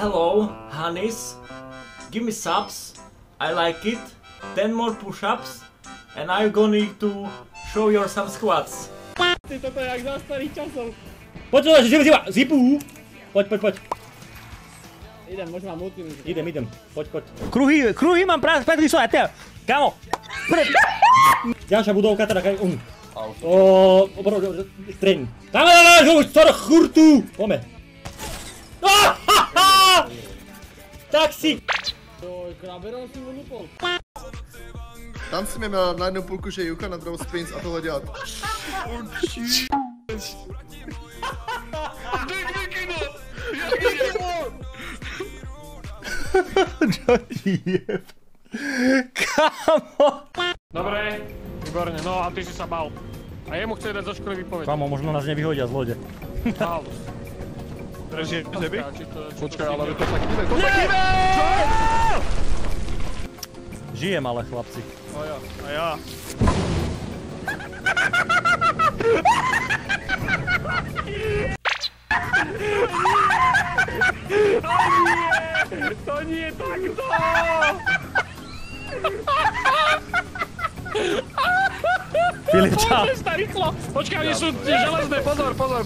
Hello, honeys. Give me subs. I like it. 10 more push-ups. And I'm going to show you some squats. Ty, toto je jak za starých časov. Poď, zipu! Poď. Idem, možno mám multi. Idem. Poď. Kruhy mám práve sú aj Kámo! Ďalšia budovka teda kaj... Streň. Kámo, stará churtu! Pome. Taxi! Joj, kraberom si mu lupol. Tam si měl na jednu půlku, že Juka, na druhou sprints a tohle dělat. Kámo! Dobre, výborne, no a ty si sa bál. A jemu chce dať zo školy vypoveď. Kámo, možno nás nevyhodia z lode. Bál. Drží teby? Počkaj, ale to sa kýve, to sa kýve! Žijem ale, chlapci. A ja. To nie je takto! Filip, čau. Rýchlo! Počkaj, oni sú železné, pozor. Dobre.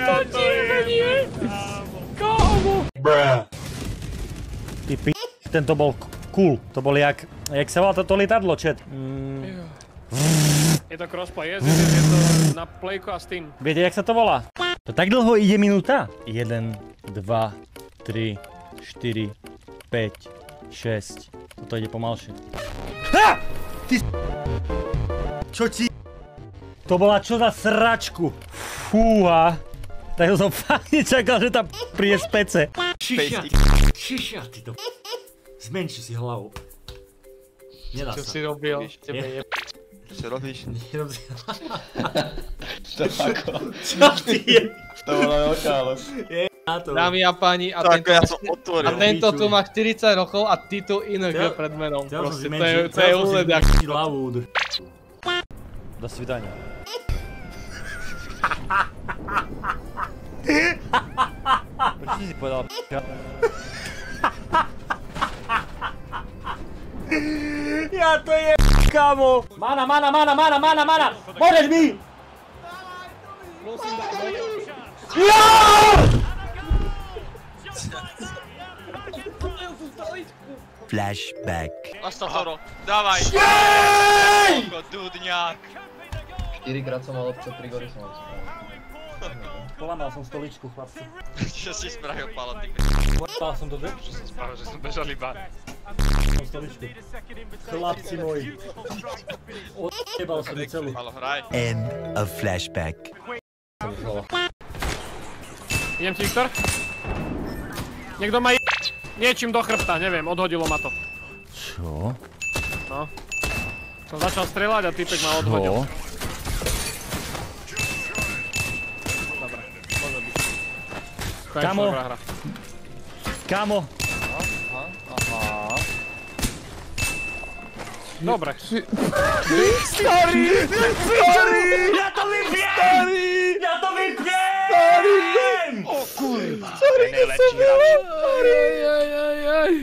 To nie! Kámo! Ty p***, tento bol cool. To bol jak sa volá toto lietadlo, chat? Je to crossplay, je to na playku a Steam. Viete, jak sa to volá? To tak dlho ide minúta? 1, 2, 3, 4, 5, 6. Toto ide pomalšie. Ha! Ty čo ti? To bola čo za sračku? Fúha. Tak som fakt nečakal, že tam príde z pece. Šišia, ty to zmenši si hlavu. Nedá sa. Čo si robil? Čo robíš? Čo ty je? To bola veľká los. Dámy a páni, a tento tu má 40 rokov a titul ING pred menom. Proste, to je úled jak... Do svidania. Prečo si povedal p***a? Ja to je kámo! Mana! Môžeš mi! Flashback. Astaforo, dávaj! Jej! Dudňák! 4-krát som mal občas, 3 gory som mal spravil. Polamal som stoličku, chlapci. Čo si spravil, Palo, ty? Pal som to Čo som spravil, že som bežal iba. stoličku. Chlapci moji. Odjebal som ju celú. Palo, hraj. End of flashback. Idem ti, Viktor? Niekto ma niečím do chrbta, neviem, odhodilo ma to. Čo? No. Som začal strieľať a typek ma odhodil. Dobre, môže byť. Kamo. Kamo. Dobre. Sorry! Ja to vypiem! Ja to vypiem! O kurva! Sorry, najlepší hráč. Aj.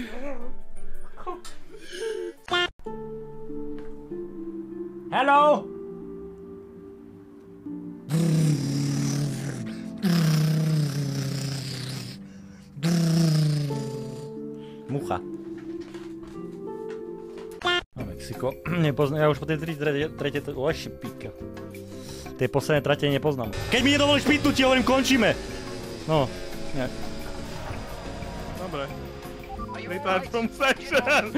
Hello! Mucha. No, Mexiko. Nepoznám, ja už po tej tretej... Oši, píka. Tie posledné trate nepoznám. Keď mi nedovolíš pitnúť, ti hovorím, končíme! No, nejak. Dobre. Retard from session!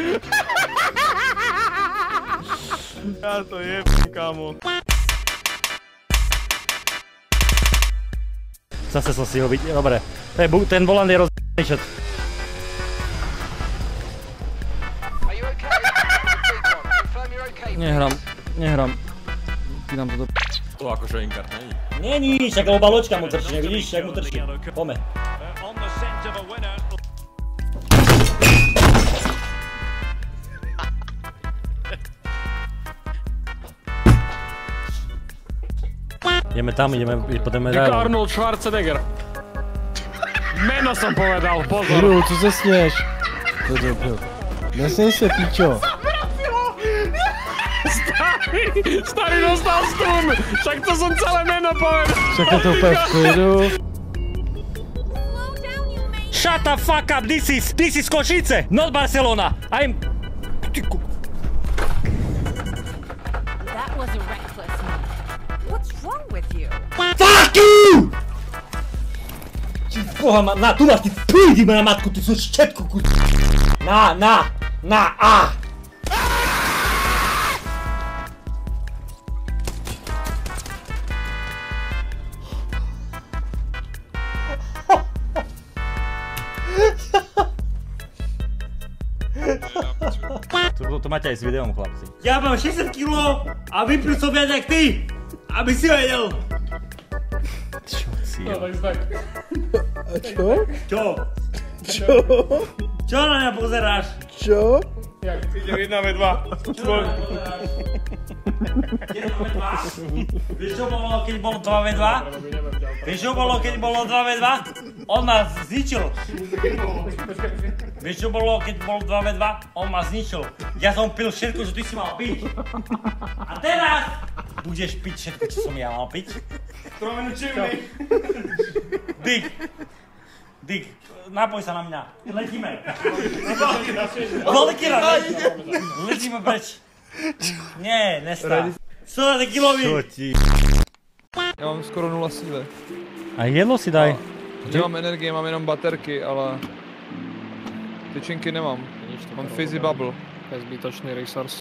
Ja to jebím, kámo. Zase som si ho videl, dobre. Ten volant je roz***ný šat. Nehrám. Ty nám to do... To akože inkart, není? Není, však lebo baločka mu trčí, nevidíš, jak mu trčí. Pome. Ideme tam, potom Jako Arnold Schwarzenegger. Meno som povedal, pozor. Hru, co se směš? Nesnej se, píčo. Starý dostal stun, však to som celé meno povedal. Však je to úplně v klidu. Shut the fuck up, this is Košice, not Barcelona. I'm... That was a reckless move. What's wrong with you? Fuck you! Ty boha, tu máš, ty pídi na matku, ty sú štetku, ku... A! To máte aj s videom, chlapci. Ja mám 60 kg a vypil som viac jak ty, aby si vedel. Čo si jo? A čo? Čo na mňa pozeráš? Čo? Jak ide 1v2. Vieš čo bolo, keď bolo 2v2? Vieš čo bolo, keď bolo 2v2? On ma zničil. Vieš čo bolo, keď bolo 2v2? On ma zničil. Ja som pil všetko, čo ty si mal piť. A teraz budeš piť všetko, čo som ja mal piť. Dick, napoj sa na mňa. Letíme. Letíme preč. Nie, nestá. 100 kilový. Čo ti? Já mám skoro 0 síly. A jedlo si daj. Nemám energie, mám jenom baterky, ale tyčinky nemám. Mám fizzy bubble. To je zbytočný resource.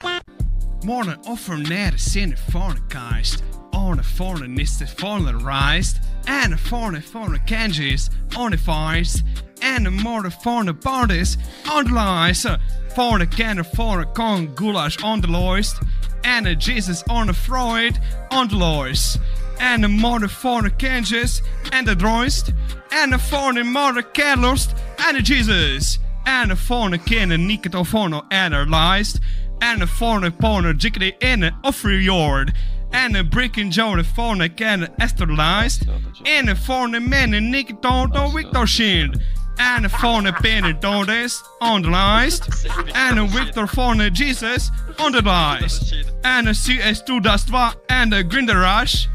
Morgen offer nära sin forngeist. On the foreign is the polarized. And the foreign kanjis on the fires. And the more foreign bodies on the lies. For the can for a con goulash on the loist. And the Jesus on the Freud on the loist. And the more foreign kanjis and the droist. And the foreign mother catalyst and the Jesus. And the foreign can and Nikitofono analyzed. And the foreign porno jiggly in the offer yard. And the brick and Joe the foreign can astralized. And the foreign man and Nikitoto Victor Shield. And the foreign pen Dodes on the list. And the Victor foreign Jesus on the list. And the CS2 Dust2 and the Grinder Rush.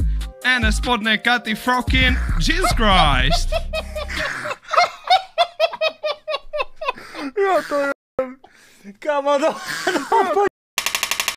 And the Sputnik at the fucking Jesus Christ. Ja to je... Kamo, no